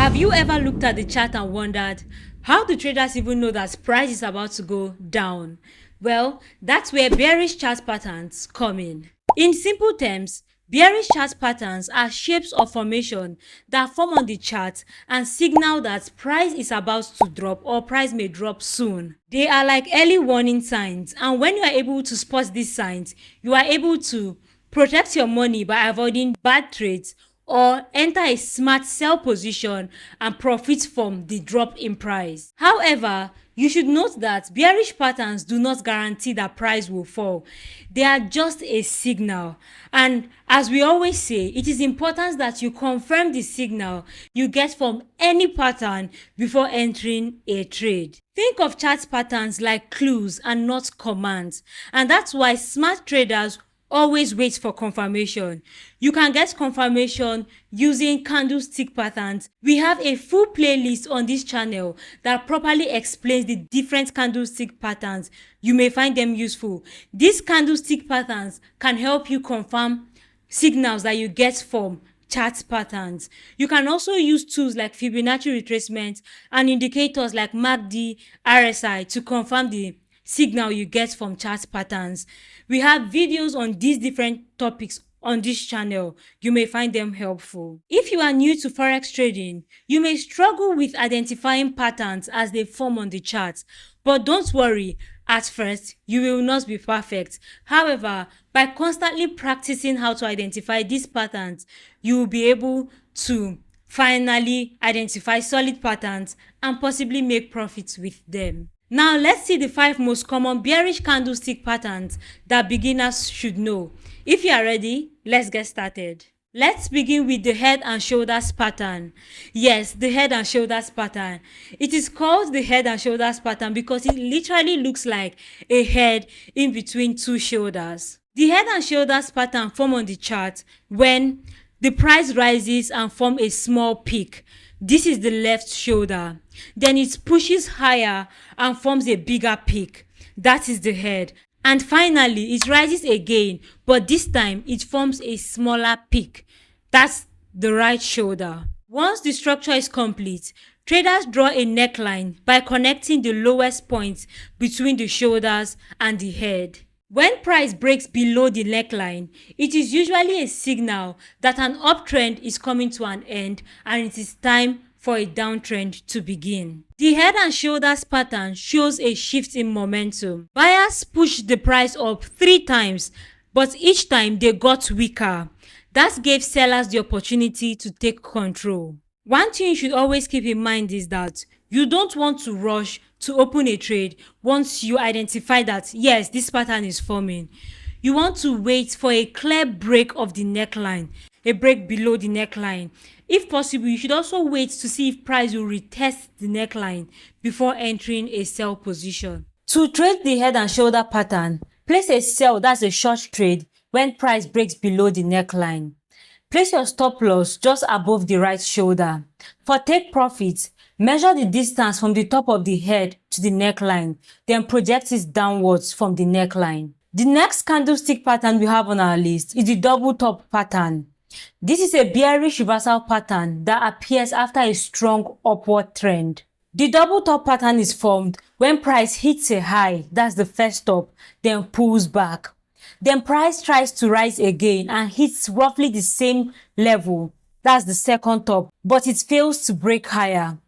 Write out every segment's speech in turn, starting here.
Have you ever looked at the chart and wondered, how do traders even know that price is about to go down? Well, that's where bearish chart patterns come in. In simple terms, bearish chart patterns are shapes of formation that form on the chart and signal that price is about to drop or price may drop soon. They are like early warning signs, and when you are able to spot these signs, you are able to protect your money by avoiding bad trades or enter a smart sell position and profit from the drop in price. However, you should note that bearish patterns do not guarantee that price will fall. They are just a signal. And as we always say, it is important that you confirm the signal you get from any pattern before entering a trade. Think of chart patterns like clues and not commands. And that's why smart traders always wait for confirmation. You can get confirmation using candlestick patterns. We have a full playlist on this channel that properly explains the different candlestick patterns. You may find them useful. These candlestick patterns can help you confirm signals that you get from chart patterns. You can also use tools like Fibonacci retracement and indicators like MACD, RSI to confirm the signal you get from chart patterns. We have videos on these different topics on this channel. You may find them helpful. If you are new to Forex trading, you may struggle with identifying patterns as they form on the chart. But don't worry, at first, you will not be perfect. However, by constantly practicing how to identify these patterns, you will be able to finally identify solid patterns and possibly make profits with them. Now let's see the 5 most common bearish candlestick patterns that beginners should know. If you are ready, let's get started. Let's begin with the head and shoulders pattern. Yes, the head and shoulders pattern. It is called the head and shoulders pattern because it literally looks like a head in between two shoulders. The head and shoulders pattern form on the chart when the price rises and form a small peak. This is the left shoulder. Then it pushes higher and forms a bigger peak. That is the head. And finally, it rises again, but this time it forms a smaller peak. That's the right shoulder. Once the structure is complete, traders draw a neckline by connecting the lowest point between the shoulders and the head. When price breaks below the neckline, it is usually a signal that an uptrend is coming to an end and it is time for a downtrend to begin. The head and shoulders pattern shows a shift in momentum. Buyers pushed the price up 3 times, but each time they got weaker. That gave sellers the opportunity to take control. One thing you should always keep in mind is that you don't want to rush to open a trade once you identify that, yes, this pattern is forming. You want to wait for a clear break of the neckline, a break below the neckline. If possible, you should also wait to see if price will retest the neckline before entering a sell position. To trade the head and shoulder pattern, place a sell, that's a short trade, when price breaks below the neckline. Place your stop loss just above the right shoulder. For take profits, measure the distance from the top of the head to the neckline, then project it downwards from the neckline. The next candlestick pattern we have on our list is the double top pattern. This is a bearish reversal pattern that appears after a strong upward trend. The double top pattern is formed when price hits a high, that's the first top, then pulls back. Then price tries to rise again and hits roughly the same level, that's the second top, but it fails to break higher.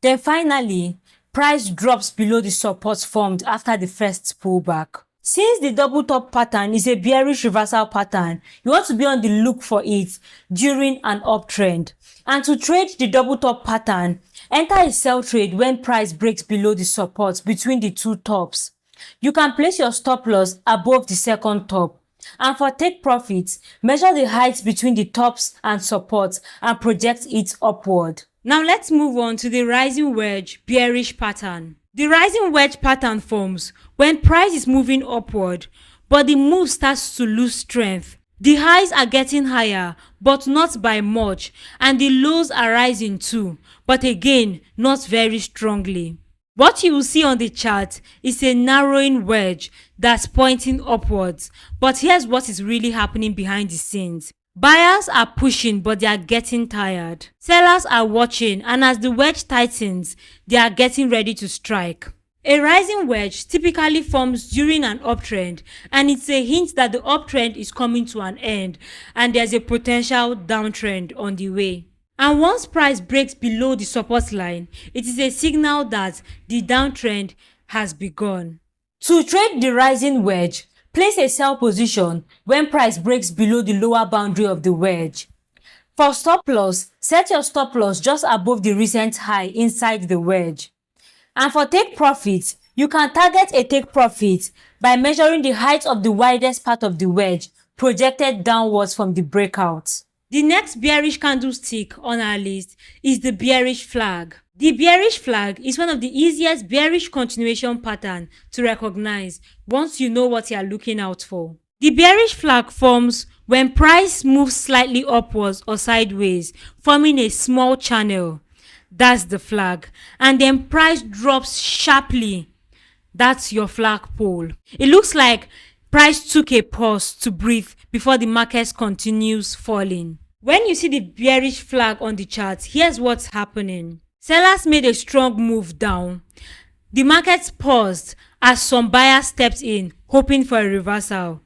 Then finally, price drops below the support formed after the first pullback. Since the double top pattern is a bearish reversal pattern, you want to be on the look for it during an uptrend. And to trade the double top pattern, enter a sell trade when price breaks below the support between the two tops. You can place your stop loss above the second top. And for take profits, measure the height between the tops and supports and project it upward. Now let's move on to the rising wedge bearish pattern. The rising wedge pattern forms when price is moving upward, but the move starts to lose strength. The highs are getting higher, but not by much, and the lows are rising too, but again, not very strongly. What you will see on the chart is a narrowing wedge that's pointing upwards, but here's what is really happening behind the scenes. Buyers are pushing, but they are getting tired. Sellers are watching, and as the wedge tightens, they are getting ready to strike. A rising wedge typically forms during an uptrend, and it's a hint that the uptrend is coming to an end and there's a potential downtrend on the way. And once price breaks below the support line, it is a signal that the downtrend has begun. To trade the rising wedge, place a sell position when price breaks below the lower boundary of the wedge. For stop loss, set your stop loss just above the recent high inside the wedge. And for take profit, you can target a take profit by measuring the height of the widest part of the wedge projected downwards from the breakout. The next bearish candlestick on our list is the bearish flag. The bearish flag is one of the easiest bearish continuation patterns to recognize once you know what you are looking out for. The bearish flag forms when price moves slightly upwards or sideways, forming a small channel. That's the flag. And then price drops sharply. That's your flagpole. It looks like price took a pause to breathe before the market continues falling. When you see the bearish flag on the chart, here's what's happening. Sellers made a strong move down. The market paused as some buyers stepped in, hoping for a reversal.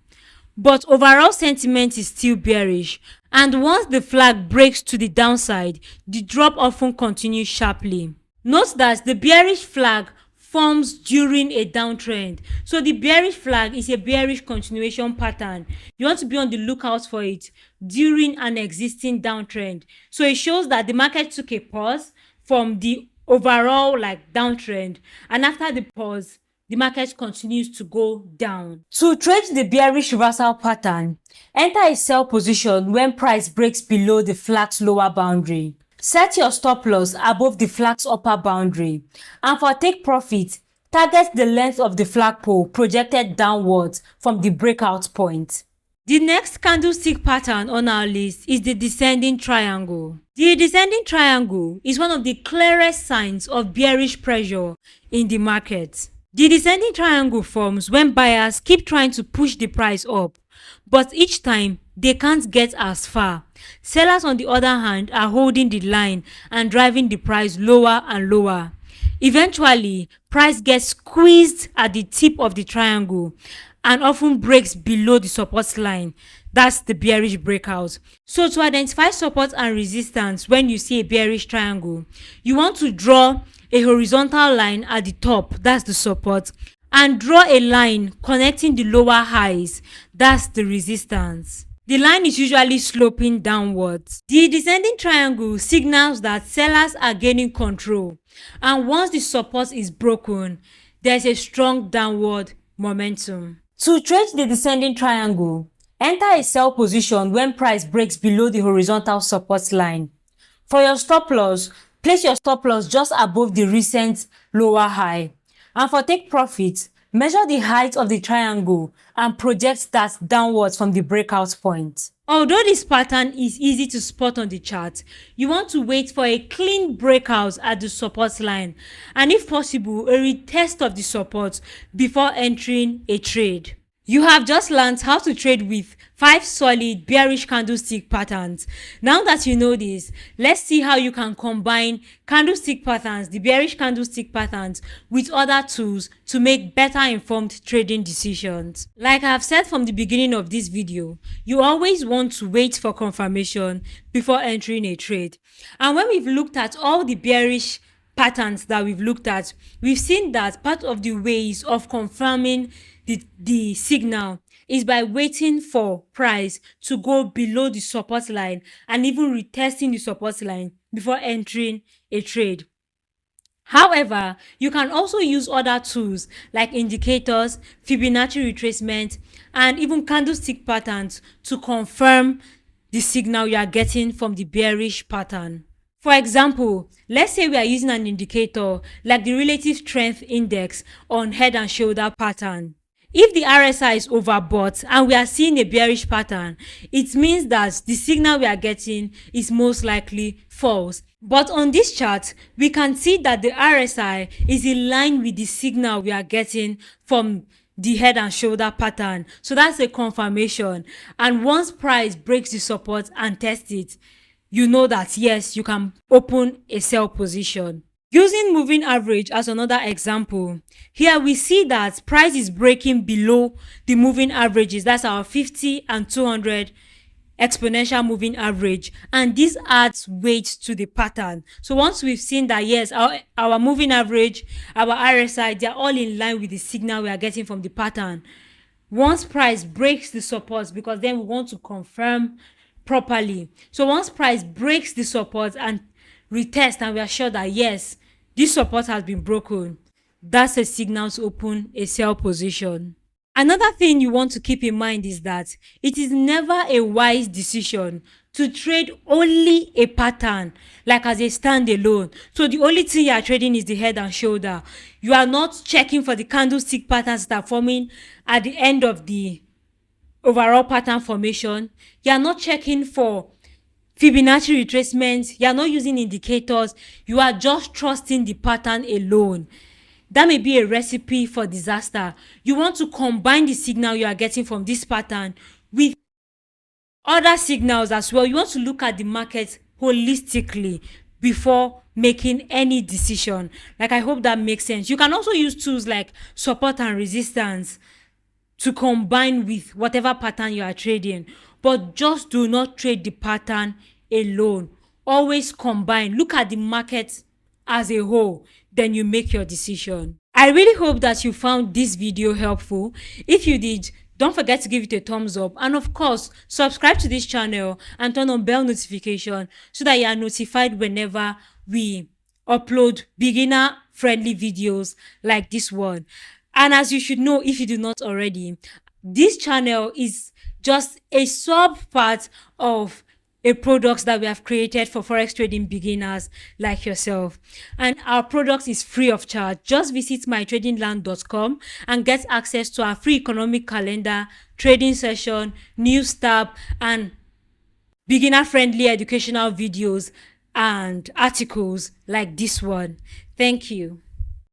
But overall sentiment is still bearish, and once the flag breaks to the downside, the drop often continues sharply. Note that the bearish flag forms during a downtrend. So the bearish flag is a bearish continuation pattern. You want to be on the lookout for it during an existing downtrend. So it shows that the market took a pause from the overall downtrend, and after the pause, the market continues to go down. To trade the bearish reversal pattern, enter a sell position when price breaks below the flag's lower boundary. Set your stop loss above the flag's upper boundary. And for take profit, target the length of the flagpole projected downwards from the breakout point. The next candlestick pattern on our list is the descending triangle. The descending triangle is one of the clearest signs of bearish pressure in the market. The descending triangle forms when buyers keep trying to push the price up, but each time they can't get as far. Sellers, on the other hand, are holding the line and driving the price lower and lower. Eventually, price gets squeezed at the tip of the triangle and often breaks below the support line. That's the bearish breakout. So to identify support and resistance when you see a bearish triangle, you want to draw a horizontal line at the top, that's the support, and draw a line connecting the lower highs, that's the resistance. The line is usually sloping downwards. The descending triangle signals that sellers are gaining control, and once the support is broken, there's a strong downward momentum. To trade the descending triangle, enter a sell position when price breaks below the horizontal support line. For your stop loss, place your stop loss just above the recent lower high. And for take profit, measure the height of the triangle and project that downwards from the breakout point. Although this pattern is easy to spot on the chart, you want to wait for a clean breakout at the support line, and if possible, a retest of the support before entering a trade. You have just learned how to trade with 5 solid bearish candlestick patterns. Now that you know this, let's see how you can combine candlestick patterns, the bearish candlestick patterns, with other tools to make better informed trading decisions. Like I have said from the beginning of this video, you always want to wait for confirmation before entering a trade. And when we've looked at all the bearish patterns that we've looked at, we've seen that part of the ways of confirming the signal is by waiting for price to go below the support line and even retesting the support line before entering a trade. However, you can also use other tools like indicators, Fibonacci retracement, and even candlestick patterns to confirm the signal you are getting from the bearish pattern. For example, let's say we are using an indicator like the relative strength index on head and shoulder pattern. If the RSI is overbought and we are seeing a bearish pattern, it means that the signal we are getting is most likely false. But on this chart, we can see that the RSI is in line with the signal we are getting from the head and shoulder pattern. So that's a confirmation. And once price breaks the support and tests it, you know that yes, you can open a sell position. Using moving average as another example, here we see that price is breaking below the moving averages. That's our 50 and 200 exponential moving average, and this adds weight to the pattern. So once we've seen that yes, our moving average, our RSI, they're all in line with the signal we are getting from the pattern, once price breaks the support, because then we want to confirm properly. So once price breaks the support and retest, and we are sure that yes, this support has been broken, that's a signal to open a sell position. Another thing you want to keep in mind is that it is never a wise decision to trade only a pattern, like as a standalone. So the only thing you are trading is the head and shoulder. You are not checking for the candlestick patterns that are forming at the end of the overall pattern formation. You are not checking for Fibonacci retracements. You are not using indicators. You are just trusting the pattern alone. That may be a recipe for disaster. You want to combine the signal you are getting from this pattern with other signals as well. You want to look at the market holistically before making any decision. Like, I hope that makes sense. You can also use tools like support and resistance to combine with whatever pattern you are trading, but just do not trade the pattern alone. Always combine. Look at the market as a whole, then you make your decision. I really hope that you found this video helpful. If you did, don't forget to give it a thumbs up, and of course subscribe to this channel and turn on bell notification so that you are notified whenever we upload beginner friendly videos like this one. And as you should know, if you do not already, this channel is just a sub part of a products that we have created for forex trading beginners like yourself, and our product is free of charge. Just visit mytradingland.com and get access to our free economic calendar, trading session, news tab, and beginner friendly educational videos and articles like this one. Thank you.